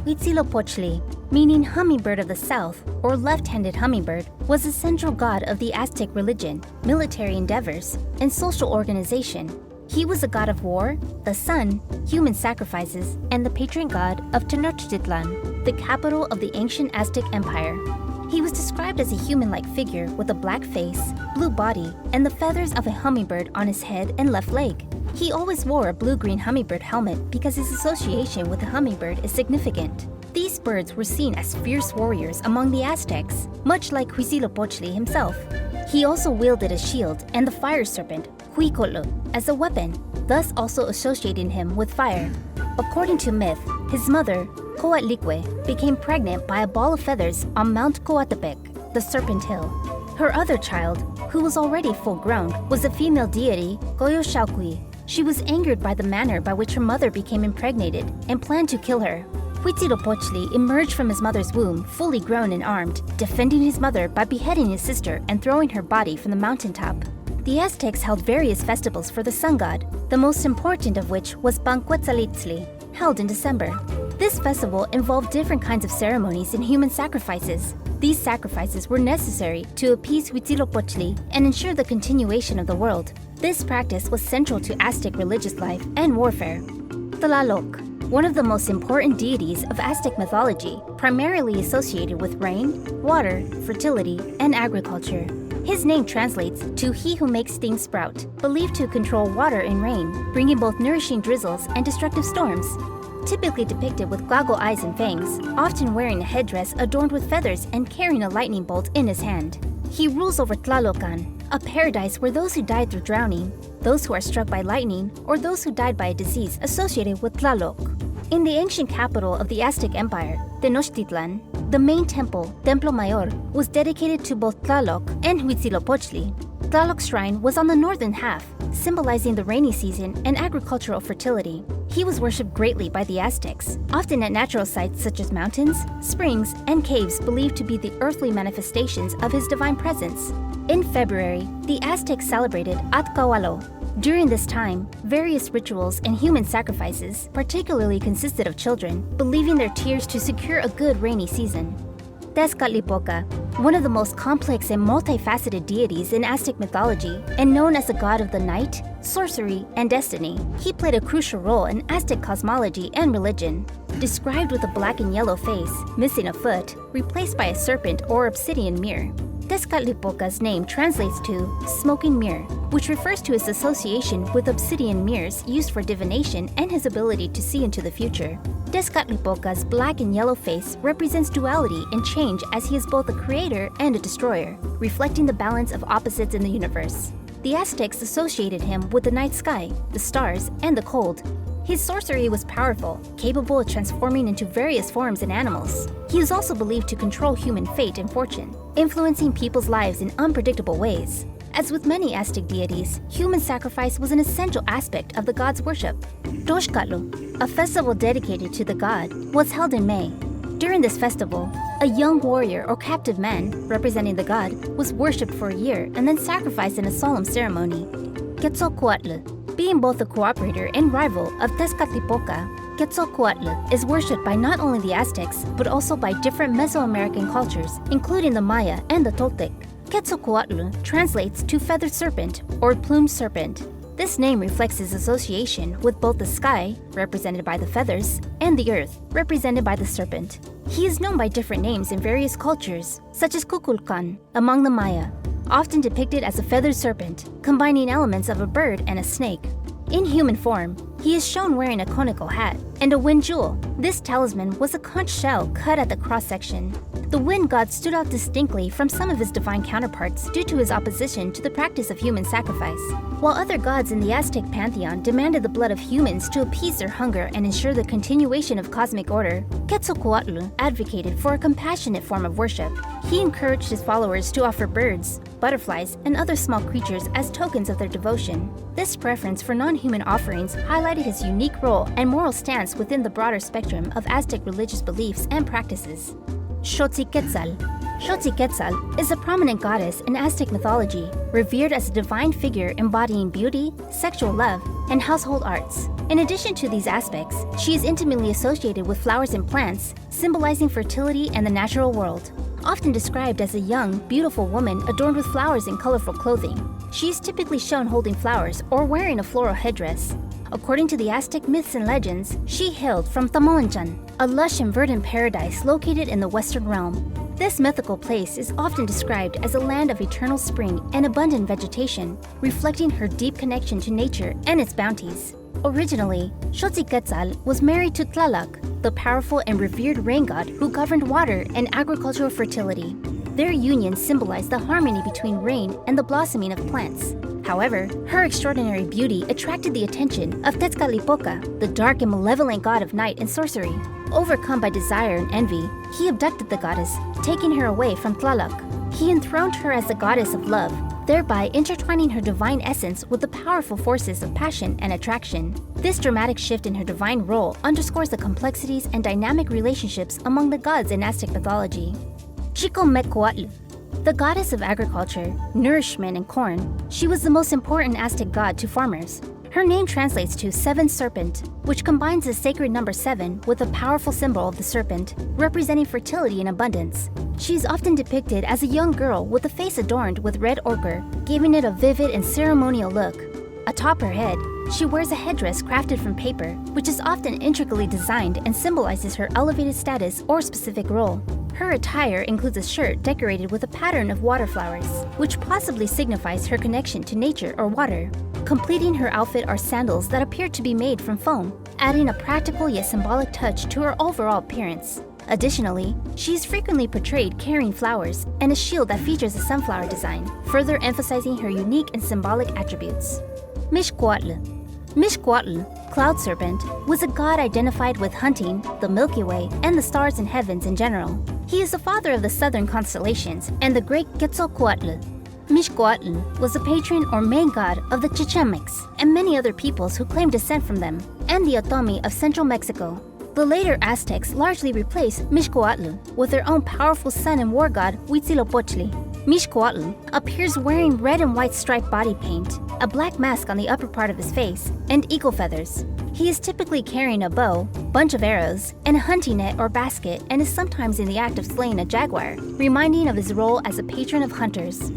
Huitzilopochtli, meaning hummingbird of the south or left-handed hummingbird, was the central god of the Aztec religion, military endeavors, and social organization. He was the god of war, the sun, human sacrifices, and the patron god of Tenochtitlan, the capital of the ancient Aztec Empire. He was described as a human-like figure with a black face, blue body, and the feathers of a hummingbird on his head and left leg. He always wore a blue-green hummingbird helmet because his association with the hummingbird is significant. These birds were seen as fierce warriors among the Aztecs, much like Huitzilopochtli himself. He also wielded a shield and the fire serpent, Xolotl, as a weapon, thus also associating him with fire. According to myth, his mother, Coatlicue, became pregnant by a ball of feathers on Mount Coatepec, the Serpent Hill. Her other child, who was already full-grown, was the female deity Xochiquetzal. She was angered by the manner by which her mother became impregnated and planned to kill her. Huitzilopochtli emerged from his mother's womb fully grown and armed, defending his mother by beheading his sister and throwing her body from the mountaintop. The Aztecs held various festivals for the sun god, the most important of which was Quetzalcoatl, held in December. This festival involved different kinds of ceremonies and human sacrifices. These sacrifices were necessary to appease Huitzilopochtli and ensure the continuation of the world. This practice was central to Aztec religious life and warfare. Tlaloc, one of the most important deities of Aztec mythology, primarily associated with rain, water, fertility, and agriculture. His name translates to "he who makes things sprout," believed to control water and rain, bringing both nourishing drizzles and destructive storms. Typically depicted with goggle eyes and fangs, often wearing a headdress adorned with feathers and carrying a lightning bolt in his hand. He rules over Tlalocan, a paradise where those who died through drowning, those who are struck by lightning, or those who died by a disease associated with Tlaloc. In the ancient capital of the Aztec Empire, Tenochtitlan, the main temple, Templo Mayor, was dedicated to both Tlaloc and Huitzilopochtli. Tlaloc's shrine was on the northern half, symbolizing the rainy season and agricultural fertility. He was worshipped greatly by the Aztecs, often at natural sites such as mountains, springs, and caves believed to be the earthly manifestations of his divine presence. In February, the Aztecs celebrated Atcawalo. During this time, various rituals and human sacrifices, particularly consisted of children, believing their tears to secure a good rainy season. Tezcatlipoca, one of the most complex and multifaceted deities in Aztec mythology, and known as the god of the night, sorcery, and destiny, he played a crucial role in Aztec cosmology and religion. Described with a black and yellow face, missing a foot, replaced by a serpent or obsidian mirror. Tezcatlipoca's name translates to smoking mirror, which refers to his association with obsidian mirrors used for divination and his ability to see into the future. Tezcatlipoca's black and yellow face represents duality and change, as he is both a creator and a destroyer, reflecting the balance of opposites in the universe. The Aztecs associated him with the night sky, the stars, and the cold. His sorcery was powerful, capable of transforming into various forms and animals. He was also believed to control human fate and fortune, influencing people's lives in unpredictable ways. As with many Aztec deities, human sacrifice was an essential aspect of the god's worship. Mixcoatl, a festival dedicated to the god, was held in May. During this festival, a young warrior or captive man, representing the god, was worshipped for a year and then sacrificed in a solemn ceremony. Quetzalcoatl, being both a cooperator and rival of Tezcatlipoca, Quetzalcoatl is worshipped by not only the Aztecs, but also by different Mesoamerican cultures, including the Maya and the Toltec. Quetzalcoatl translates to feathered serpent or plumed serpent. This name reflects his association with both the sky, represented by the feathers, and the earth, represented by the serpent. He is known by different names in various cultures, such as Kukulkan among the Maya, often depicted as a feathered serpent, combining elements of a bird and a snake. In human form, he is shown wearing a conical hat and a wind jewel. This talisman was a conch shell cut at the cross-section. The wind god stood out distinctly from some of his divine counterparts due to his opposition to the practice of human sacrifice. While other gods in the Aztec pantheon demanded the blood of humans to appease their hunger and ensure the continuation of cosmic order, Quetzalcoatl advocated for a compassionate form of worship. He encouraged his followers to offer birds, butterflies, and other small creatures as tokens of their devotion. This preference for non-human offerings highlighted his unique role and moral stance within the broader spectrum of Aztec religious beliefs and practices. Xochiquetzal. Xochiquetzal is a prominent goddess in Aztec mythology, revered as a divine figure embodying beauty, sexual love, and household arts. In addition to these aspects, she is intimately associated with flowers and plants, symbolizing fertility and the natural world. Often described as a young, beautiful woman adorned with flowers and colorful clothing, she is typically shown holding flowers or wearing a floral headdress. According to the Aztec myths and legends, she hailed from Tamoanchan, a lush and verdant paradise located in the Western realm. This mythical place is often described as a land of eternal spring and abundant vegetation, reflecting her deep connection to nature and its bounties. Originally, Xochiquetzal was married to Tlaloc, the powerful and revered rain god who governed water and agricultural fertility. Their union symbolized the harmony between rain and the blossoming of plants. However, her extraordinary beauty attracted the attention of Tezcatlipoca, the dark and malevolent god of night and sorcery. Overcome by desire and envy, he abducted the goddess, taking her away from Tlaloc. He enthroned her as the goddess of love, thereby intertwining her divine essence with the powerful forces of passion and attraction. This dramatic shift in her divine role underscores the complexities and dynamic relationships among the gods in Aztec mythology. Chicomecoatl, the goddess of agriculture, nourishment, and corn, she was the most important Aztec god to farmers. Her name translates to Seven Serpent, which combines the sacred number 7 with a powerful symbol of the serpent, representing fertility and abundance. She is often depicted as a young girl with a face adorned with red ochre, giving it a vivid and ceremonial look. Atop her head, she wears a headdress crafted from paper, which is often intricately designed and symbolizes her elevated status or specific role. Her attire includes a shirt decorated with a pattern of water flowers, which possibly signifies her connection to nature or water. Completing her outfit are sandals that appear to be made from foam, adding a practical yet symbolic touch to her overall appearance. Additionally, she is frequently portrayed carrying flowers and a shield that features a sunflower design, further emphasizing her unique and symbolic attributes. Mixcoatl, cloud serpent, was a god identified with hunting, the Milky Way, and the stars and heavens in general. He is the father of the southern constellations and the great Quetzalcoatl. Mixcoatl was the patron or main god of the Chichimecs and many other peoples who claim descent from them, and the Otomi of central Mexico. The later Aztecs largely replaced Mixcoatl with their own powerful sun and war god Huitzilopochtli. Mixcoatl appears wearing red and white striped body paint, a black mask on the upper part of his face, and eagle feathers. He is typically carrying a bow, bunch of arrows, and a hunting net or basket, and is sometimes in the act of slaying a jaguar, reminding of his role as a patron of hunters.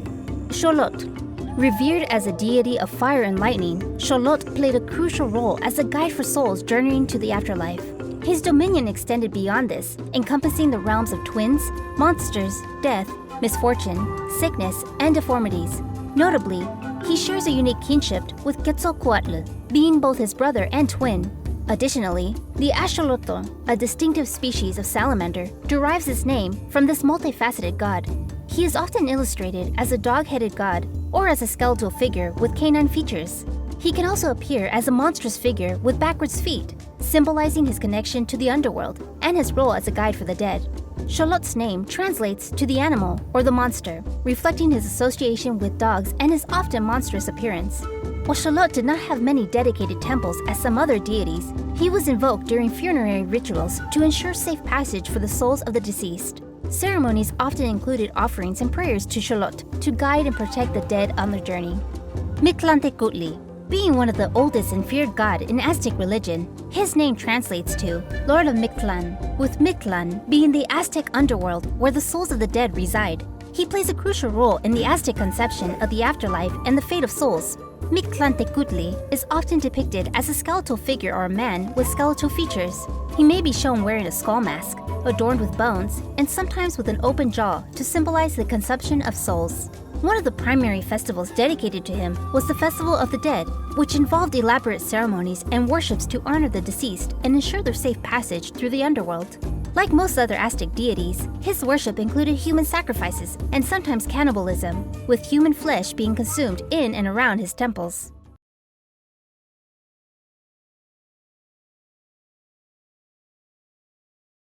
Xolotl. Revered as a deity of fire and lightning, Xolotl played a crucial role as a guide for souls journeying to the afterlife. His dominion extended beyond this, encompassing the realms of twins, monsters, death, misfortune, sickness, and deformities. Notably, he shares a unique kinship with Quetzalcoatl, being both his brother and twin. Additionally, the Xolotl, a distinctive species of salamander, derives its name from this multifaceted god. He is often illustrated as a dog-headed god or as a skeletal figure with canine features. He can also appear as a monstrous figure with backwards feet, symbolizing his connection to the underworld and his role as a guide for the dead. Xolot's name translates to the animal or the monster, reflecting his association with dogs and his often monstrous appearance. While Xolotl did not have many dedicated temples as some other deities, he was invoked during funerary rituals to ensure safe passage for the souls of the deceased. Ceremonies often included offerings and prayers to Xolotl to guide and protect the dead on their journey. Mictlantecuhtli. Being one of the oldest and feared god in Aztec religion, his name translates to Lord of Mictlan, with Mictlan being the Aztec underworld where the souls of the dead reside. He plays a crucial role in the Aztec conception of the afterlife and the fate of souls. Mictlantecuhtli is often depicted as a skeletal figure or a man with skeletal features. He may be shown wearing a skull mask, adorned with bones, and sometimes with an open jaw to symbolize the consumption of souls. One of the primary festivals dedicated to him was the Festival of the Dead, which involved elaborate ceremonies and worships to honor the deceased and ensure their safe passage through the underworld. Like most other Aztec deities, his worship included human sacrifices and sometimes cannibalism, with human flesh being consumed in and around his temples.